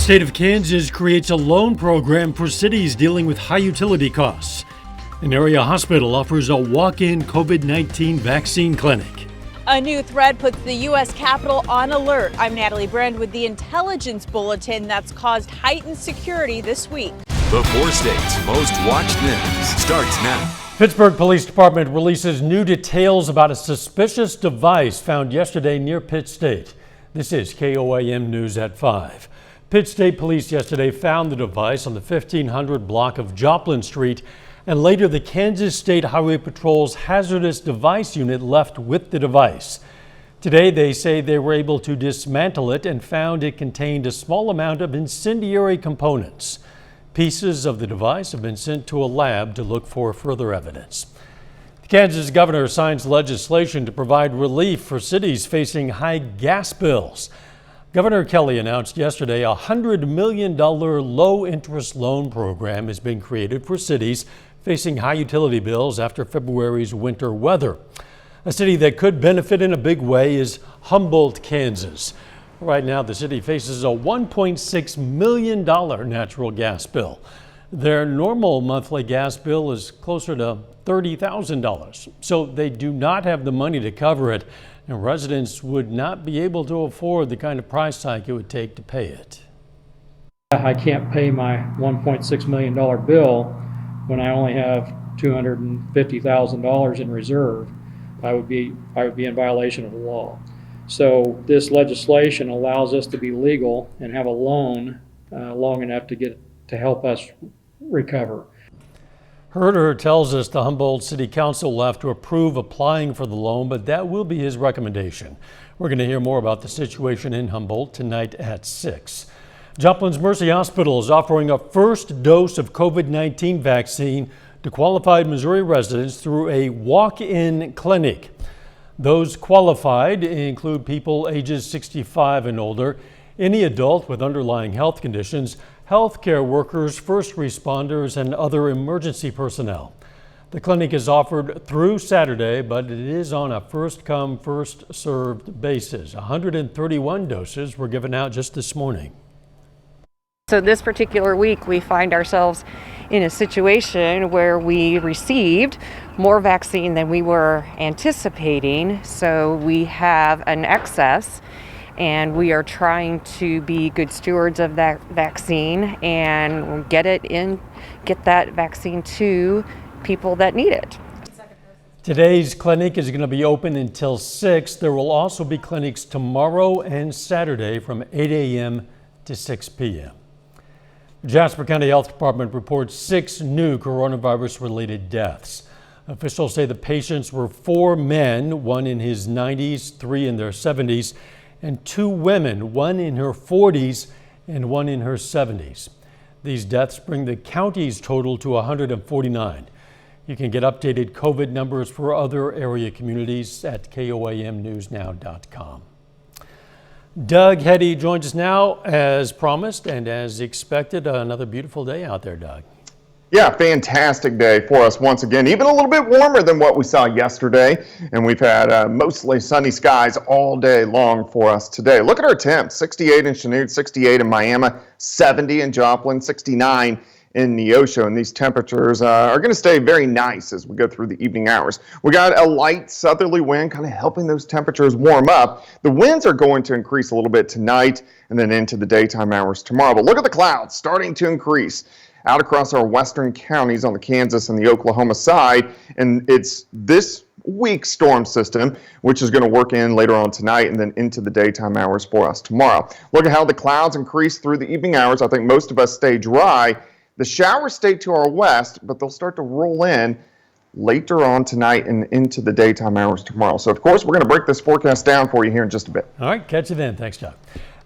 state of Kansas creates a loan program for cities dealing with high utility costs. An area hospital offers a walk-in COVID-19 vaccine clinic. A new threat puts the U.S. Capitol on alert. I'm Natalie Brand with the intelligence bulletin that's caused heightened security this week. The 4 states' most watched news starts now. Pittsburgh Police Department releases new details about a suspicious device found yesterday near Pitt State. This is KOAM News at 5. Pitt State Police yesterday found the device on the 1500 block of Joplin Street, and later the Kansas State Highway Patrol's hazardous device unit left with the device. Today they say they were able to dismantle it and found it contained a small amount of incendiary components. Pieces of the device have been sent to a lab to look for further evidence. The Kansas governor signs legislation to provide relief for cities facing high gas bills. Governor Kelly announced yesterday a $100 million low-interest loan program has been created for cities facing high utility bills after February's winter weather. A city that could benefit in a big way is Humboldt, Kansas. Right now, the city faces a $1.6 million natural gas bill. Their normal monthly gas bill is closer to $30,000, so they do not have the money to cover it, and residents would not be able to afford the kind of price hike it would take to pay it. I can't pay my $1.6 million bill when I only have $250,000 in reserve. I would be in violation of the law. So this legislation allows us to be legal and have a loan long enough to help us recover. Herder tells us the Humboldt City Council will have to approve applying for the loan, but that will be his recommendation. We're going to hear more about the situation in Humboldt tonight at 6. Joplin's Mercy Hospital is offering a first dose of COVID-19 vaccine to qualified Missouri residents through a walk-in clinic. Those qualified include people ages 65 and older, any adult with underlying health conditions, healthcare workers, first responders, and other emergency personnel. The clinic is offered through Saturday, but it is on a first-come, first-served basis. 131 doses were given out just this morning. So this particular week, we find ourselves in a situation where we received more vaccine than we were anticipating. So we have an excess, and we are trying to be good stewards of that vaccine and get that vaccine to people that need it. Today's clinic is going to be open until 6. There will also be clinics tomorrow and Saturday from 8 a.m. to 6 p.m. Jasper County Health Department reports 6 new coronavirus-related deaths. Officials say the patients were 4 men, 1 in his 90s, 3 in their 70s, and 2 women, 1 in her 40s and 1 in her 70s. These deaths bring the county's total to 149. You can get updated COVID numbers for other area communities at KOAMnewsnow.com. Doug Heddy joins us now as promised and as expected. Another beautiful day out there, Doug. Yeah, fantastic day for us once again, even a little bit warmer than what we saw yesterday. And we've had mostly sunny skies all day long for us today. Look at our temps, 68 in Chanute, 68 in Miami, 70 in Joplin, 69 in Neosho, and these temperatures are going to stay very nice as we go through the evening hours. We got a light southerly wind kind of helping those temperatures warm up. The winds are going to increase a little bit tonight and then into the daytime hours tomorrow. But look at the clouds starting to increase out across our western counties on the Kansas and the Oklahoma side, and it's this weak storm system which is going to work in later on tonight and then into the daytime hours for us tomorrow. Look at how the clouds increase through the evening hours. I think most of us stay dry. The showers stay to our west, but they'll start to roll in later on tonight and into the daytime hours tomorrow. So, of course, we're going to break this forecast down for you here in just a bit. All right, catch you then. Thanks, John.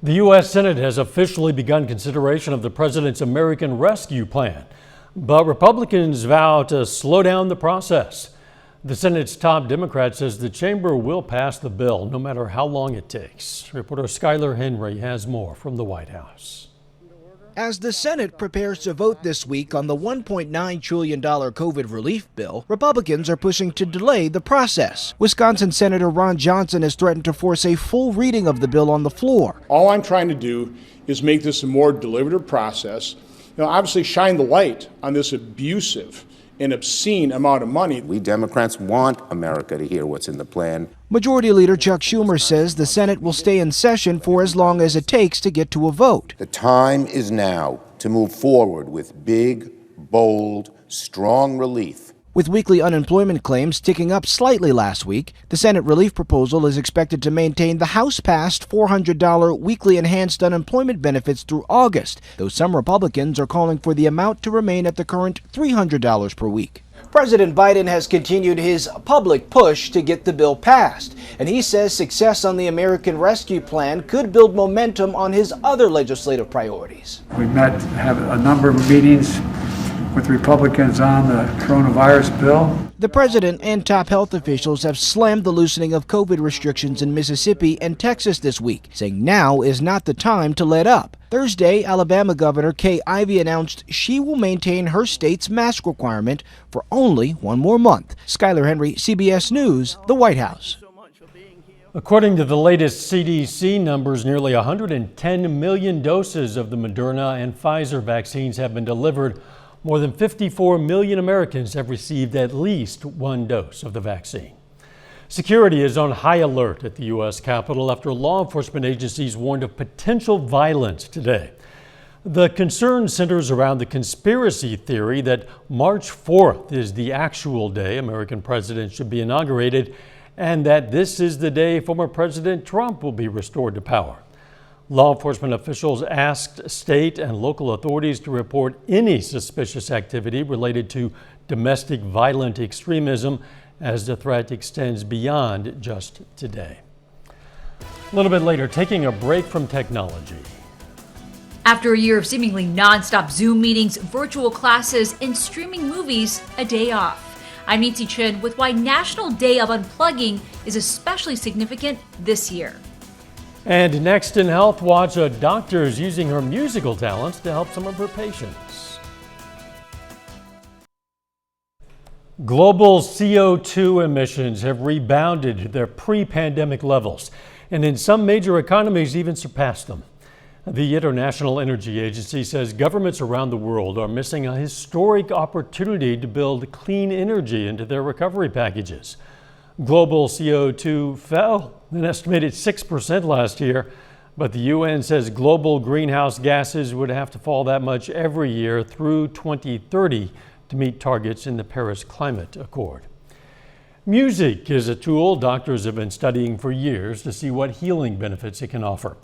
The U.S. Senate has officially begun consideration of the president's American Rescue Plan, but Republicans vow to slow down the process. The Senate's top Democrat says the chamber will pass the bill no matter how long it takes. Reporter Skylar Henry has more from the White House. As the Senate prepares to vote this week on the $1.9 trillion COVID relief bill, Republicans are pushing to delay the process. Wisconsin Senator Ron Johnson has threatened to force a full reading of the bill on the floor. All I'm trying to do is make this a more deliberative process. Obviously shine the light on this abusive and obscene amount of money. We Democrats want America to hear what's in the plan. Majority Leader Chuck Schumer says the Senate will stay in session for as long as it takes to get to a vote. The time is now to move forward with big, bold, strong relief. With weekly unemployment claims ticking up slightly last week, the Senate relief proposal is expected to maintain the House-passed $400 weekly enhanced unemployment benefits through August, though some Republicans are calling for the amount to remain at the current $300 per week. President Biden has continued his public push to get the bill passed, and he says success on the American Rescue Plan could build momentum on his other legislative priorities. We have a number of meetings with Republicans on the coronavirus bill. The president and top health officials have slammed the loosening of COVID restrictions in Mississippi and Texas this week, saying now is not the time to let up. Thursday, Alabama Governor Kay Ivey announced she will maintain her state's mask requirement for only one more month. Skylar Henry, CBS News, the White House. According to the latest CDC numbers, nearly 110 million doses of the Moderna and Pfizer vaccines have been delivered. More than 54 million Americans have received at least one dose of the vaccine. Security is on high alert at the U.S. Capitol after law enforcement agencies warned of potential violence today. The concern centers around the conspiracy theory that March 4th is the actual day American presidents should be inaugurated, and that this is the day former President Trump will be restored to power. Law enforcement officials asked state and local authorities to report any suspicious activity related to domestic violent extremism as the threat extends beyond just today. A little bit later, taking a break from technology. After a year of seemingly nonstop Zoom meetings, virtual classes, and streaming movies, a day off. I'm Nancy Chen with why National Day of Unplugging is especially significant this year. And next in Health Watch, a doctor is using her musical talents to help some of her patients. Global CO2 emissions have rebounded to their pre-pandemic levels, and in some major economies even surpassed them. The International Energy Agency says governments around the world are missing a historic opportunity to build clean energy into their recovery packages. Global CO2 fell an estimated 6% last year, but the UN says global greenhouse gases would have to fall that much every year through 2030 to meet targets in the Paris Climate Accord. Music is a tool doctors have been studying for years to see what healing benefits it can offer.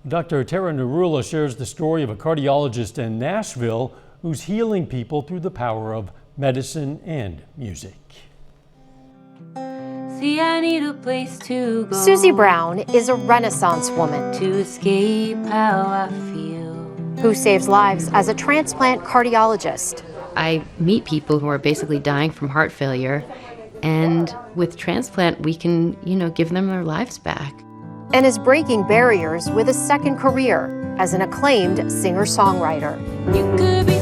Dr. Tara Narula shares the story of a cardiologist in Nashville who's healing people through the power of medicine and music. See, I need a place to go. Susie Brown is a Renaissance woman to escape how I feel, who saves lives as a transplant cardiologist. I meet people who are basically dying from heart failure, and with transplant, we can, give them their lives back. And is breaking barriers with a second career as an acclaimed singer-songwriter. You could be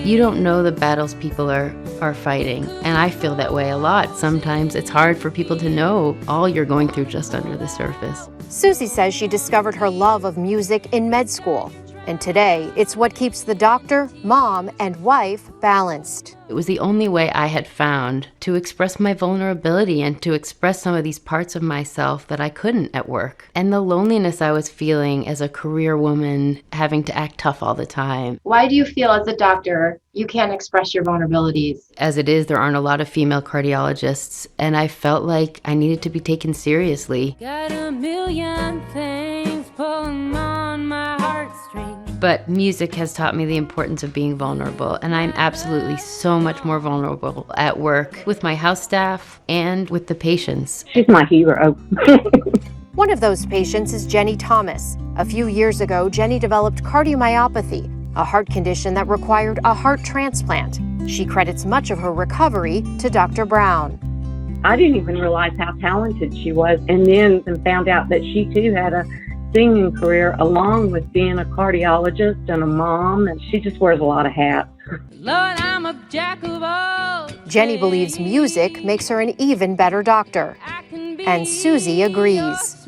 You don't know the battles people are fighting, and I feel that way a lot. Sometimes it's hard for people to know all you're going through just under the surface. Susie says she discovered her love of music in med school, and today it's what keeps the doctor, mom, and wife balanced. It was the only way I had found to express my vulnerability and to express some of these parts of myself that I couldn't at work. And the loneliness I was feeling as a career woman, having to act tough all the time. Why do you feel as a doctor you can't express your vulnerabilities? As it is, there aren't a lot of female cardiologists, and I felt like I needed to be taken seriously. Got a million things pulling on my heartstrings. But music has taught me the importance of being vulnerable, and I'm absolutely so much more vulnerable at work with my house staff and with the patients. She's my hero. One of those patients is Jenny Thomas. A few years ago, Jenny developed cardiomyopathy, a heart condition that required a heart transplant. She credits much of her recovery to Dr. Brown. I didn't even realize how talented she was, and then found out that she too had a singing career along with being a cardiologist and a mom, and she just wears a lot of hats. Lord, I'm a jack of all. Jenny believes music makes her an even better doctor. And Susie agrees.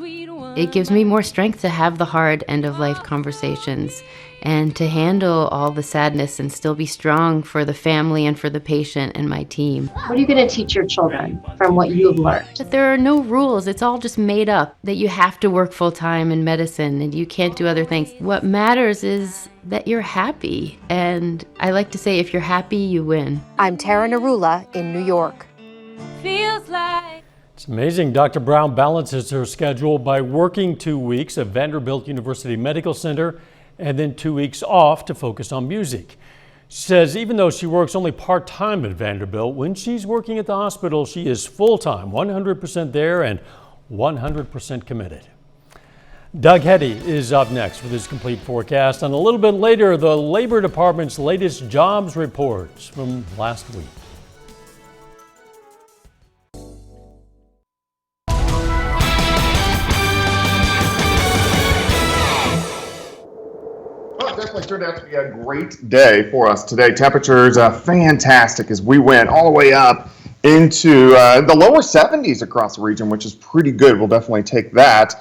It gives me more strength to have the hard end-of-life conversations and to handle all the sadness and still be strong for the family and for the patient and my team. What are you going to teach your children from what you've learned? That there are no rules. It's all just made up, that you have to work full-time in medicine and you can't do other things. What matters is that you're happy. And I like to say, if you're happy, you win. I'm Tara Narula in New York. Feels like It's amazing. Dr. Brown balances her schedule by working 2 weeks at Vanderbilt University Medical Center and then 2 weeks off to focus on music. She says even though she works only part-time at Vanderbilt, when she's working at the hospital, she is full-time, 100% there and 100% committed. Doug Hetty is up next with his complete forecast, and a little bit later, the Labor Department's latest jobs reports from last week. Definitely turned out to be a great day for us today. Temperatures fantastic as we went all the way up into the lower 70s across the region, which is pretty good. We'll definitely take that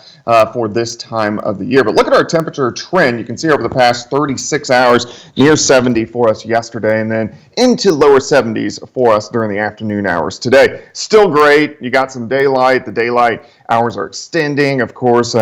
for this time of the year. But look at our temperature trend. You can see over the past 36 hours, near 70 for us yesterday, and then into lower 70s for us during the afternoon hours today. Still great. You got some daylight. The daylight hours are extending, of course.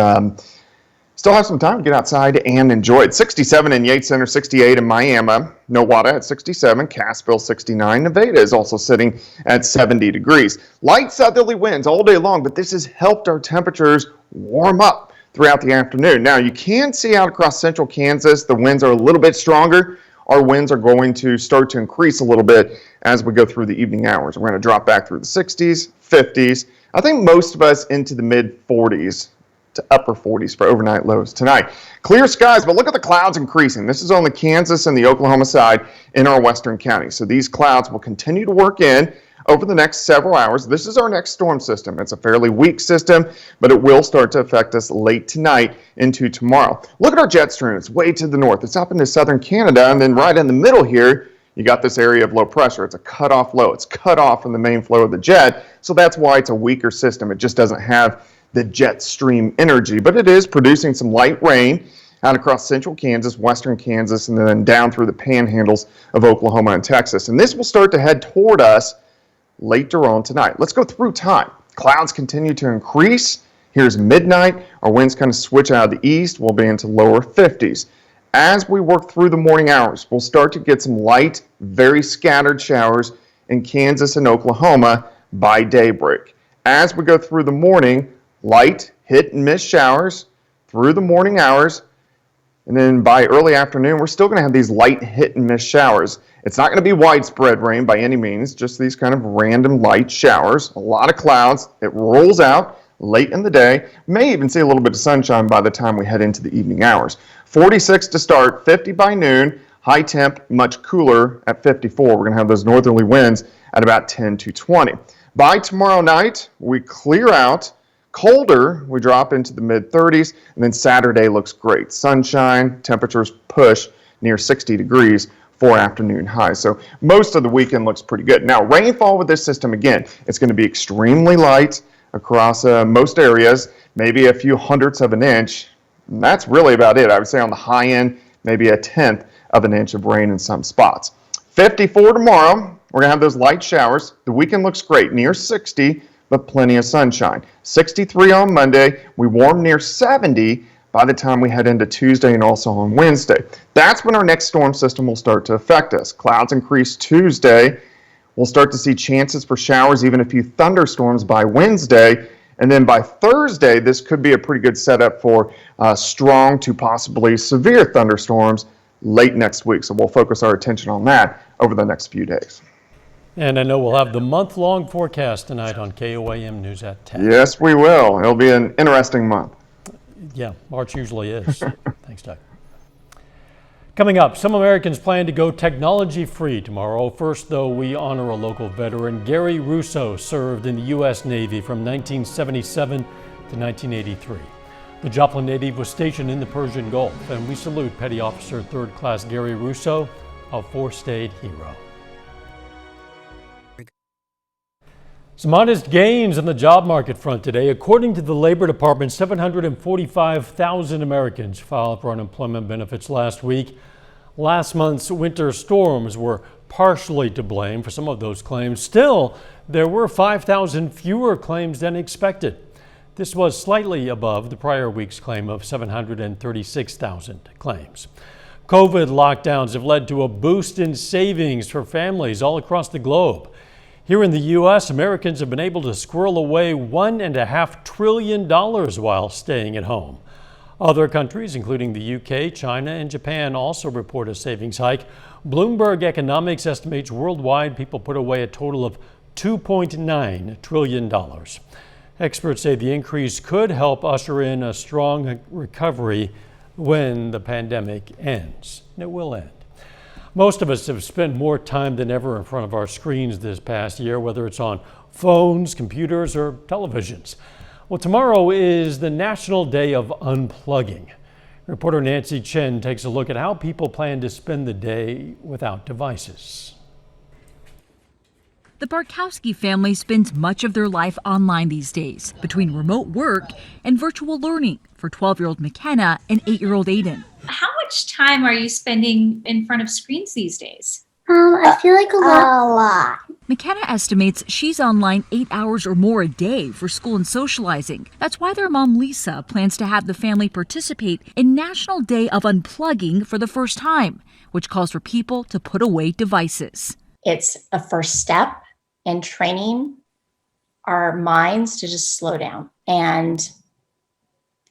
Still have some time to get outside and enjoy it. 67 in Yates Center, 68 in Miami, Nowata at 67, Cassville 69. Nevada is also sitting at 70 degrees. Light southerly winds all day long, but this has helped our temperatures warm up throughout the afternoon. Now, you can see out across central Kansas, the winds are a little bit stronger. Our winds are going to start to increase a little bit as we go through the evening hours. We're going to drop back through the 60s, 50s. I think most of us into the mid 40s. To upper 40s for overnight lows tonight. Clear skies, but look at the clouds increasing. This is on the Kansas and the Oklahoma side in our western counties. So these clouds will continue to work in over the next several hours. This is our next storm system. It's a fairly weak system, but it will start to affect us late tonight into tomorrow. Look at our jet stream. It's way to the north. It's up into southern Canada, and then right in the middle here, you got this area of low pressure. It's a cutoff low. It's cut off from the main flow of the jet, so that's why it's a weaker system. It just doesn't have the jet stream energy, but it is producing some light rain out across central Kansas, western Kansas, and then down through the panhandles of Oklahoma and Texas. And this will start to head toward us later on tonight. Let's go through time. Clouds continue to increase. Here's midnight. Our winds kind of switch out of the east. We'll be into lower 50s. As we work through the morning hours, we'll start to get some light, very scattered showers in Kansas and Oklahoma by daybreak. As we go through the morning, light hit and miss showers through the morning hours, and then by early afternoon, we're still going to have these light hit and miss showers. It's not going to be widespread rain by any means, just these kind of random light showers. A lot of clouds. It rolls out late in the day. May even see a little bit of sunshine by the time we head into the evening hours. 46 to start, 50 by noon. High temp, much cooler at 54. We're going to have those northerly winds at about 10 to 20. By tomorrow night, we clear out. Colder, we drop into the mid-30s, and then Saturday looks great. Sunshine, temperatures push near 60 degrees for afternoon highs. So most of the weekend looks pretty good. Now, rainfall with this system, again, it's going to be extremely light across most areas, maybe a few hundredths of an inch. And that's really about it. I would say on the high end, maybe a tenth of an inch of rain in some spots. 54 tomorrow, we're going to have those light showers. The weekend looks great, near 60, but plenty of sunshine. 63 on Monday. We warm near 70 by the time we head into Tuesday and also on Wednesday. That's when our next storm system will start to affect us. Clouds increase Tuesday. We'll start to see chances for showers, even a few thunderstorms by Wednesday. And then by Thursday, this could be a pretty good setup for strong to possibly severe thunderstorms late next week. So we'll focus our attention on that over the next few days. And I know we'll have the month-long forecast tonight on KOAM News at 10. Yes, we will. It'll be an interesting month. Yeah, March usually is. Thanks, Doug. Coming up, some Americans plan to go technology-free tomorrow. First, though, we honor a local veteran. Gary Russo served in the U.S. Navy from 1977 to 1983. The Joplin native was stationed in the Persian Gulf, and we salute Petty Officer 3rd Class Gary Russo, a four-state hero. Some modest gains on the job market front today. According to the Labor Department, 745,000 Americans filed for unemployment benefits last week. Last month's winter storms were partially to blame for some of those claims. Still, there were 5,000 fewer claims than expected. This was slightly above the prior week's claim of 736,000 claims. COVID lockdowns have led to a boost in savings for families all across the globe. Here in the U.S., Americans have been able to squirrel away $1.5 trillion while staying at home. Other countries, including the UK, China, and Japan, also report a savings hike. Bloomberg Economics estimates worldwide people put away a total of $2.9 trillion. Experts say the increase could help usher in a strong recovery when the pandemic ends. And it will end. Most of us have spent more time than ever in front of our screens this past year, whether it's on phones, computers, or televisions. Well, tomorrow is the National Day of Unplugging. Reporter Nancy Chen takes a look at how people plan to spend the day without devices. The Barkowski family spends much of their life online these days, between remote work and virtual learning for 12-year-old McKenna and 8-year-old Aiden. How much time are you spending in front of screens these days? I feel like a lot. McKenna estimates she's online 8 hours or more a day for school and socializing. That's why their mom, Lisa, plans to have the family participate in National Day of Unplugging for the first time, which calls for people to put away devices. It's a first step in training our minds to just slow down and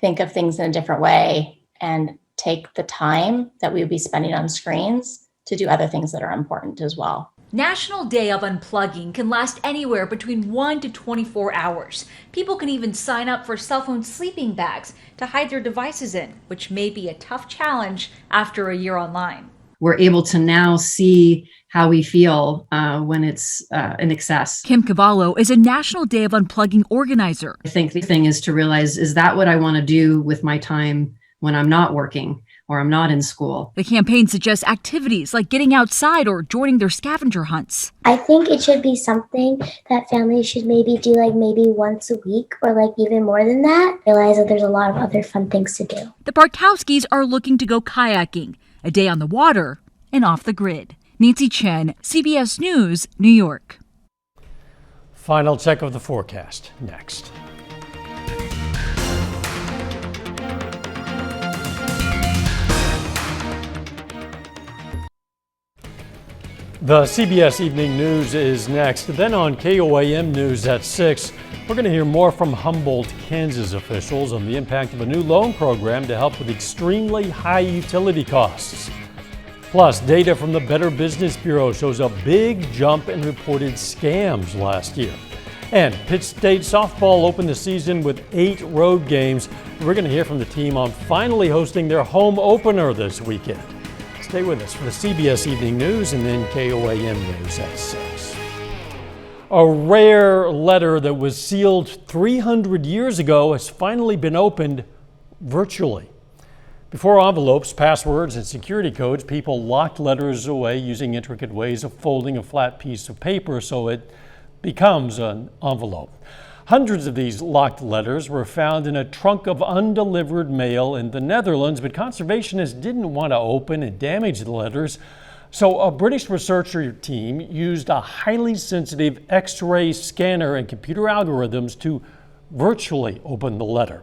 think of things in a different way and take the time that we would be spending on screens to do other things that are important as well. National Day of Unplugging can last anywhere between 1 to 24 hours. People can even sign up for cell phone sleeping bags to hide their devices in, which may be a tough challenge after a year online. We're able to now see how we feel when it's in excess. Kim Cavallo is a National Day of Unplugging organizer. I think the thing is to realize, is that what I want to do with my time when I'm not working or I'm not in school? The campaign suggests activities like getting outside or joining their scavenger hunts. I think it should be something that families should maybe do maybe once a week or even more than that. Realize that there's a lot of other fun things to do. The Barkowskis are looking to go kayaking, a day on the water and off the grid. Nancy Chen, CBS News, New York. Final check of the forecast next. The CBS Evening News is next. Then on KOAM News at 6, we're going to hear more from Humboldt, Kansas officials on the impact of a new loan program to help with extremely high utility costs. Plus, data from the Better Business Bureau shows a big jump in reported scams last year. And Pitt State softball opened the season with 8 road games. We're going to hear from the team on finally hosting their home opener this weekend. Stay with us for the CBS Evening News and then KOAM News at 6. A rare letter that was sealed 300 years ago has finally been opened virtually. Before envelopes, passwords, and security codes, people locked letters away using intricate ways of folding a flat piece of paper so it becomes an envelope. Hundreds of these locked letters were found in a trunk of undelivered mail in the Netherlands, but conservationists didn't want to open and damage the letters, so a British researcher team used a highly sensitive X-ray scanner and computer algorithms to virtually open the letter.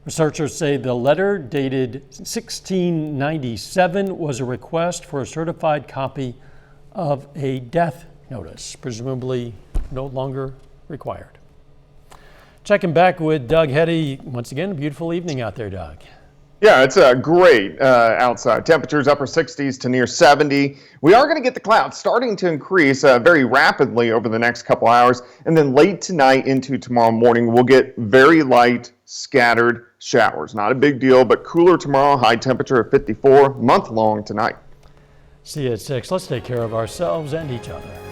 Researchers say the letter, dated 1697, was a request for a certified copy of a death notice, presumably no longer required. Checking back with Doug Hetty. Once again, a beautiful evening out there, Doug. Yeah, it's great outside. Temperatures upper 60s to near 70. We are going to get the clouds starting to increase very rapidly over the next couple hours. And then late tonight into tomorrow morning, we'll get very light scattered showers. Not a big deal, but cooler tomorrow. High temperature of 54, month long tonight. See you at 6. Let's take care of ourselves and each other.